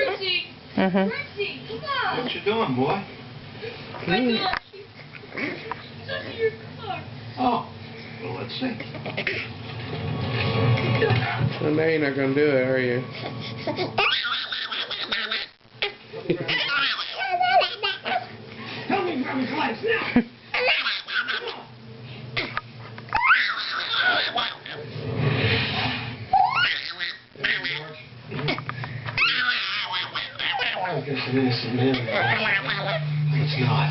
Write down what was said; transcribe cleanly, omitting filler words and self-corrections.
Richie! Mm-hmm. Richie, come on! What you doing, boy? Oh, well, let's see. Well, now you're not going to do it, are you? Help me grab his legs now. I guess it is some man. It's not.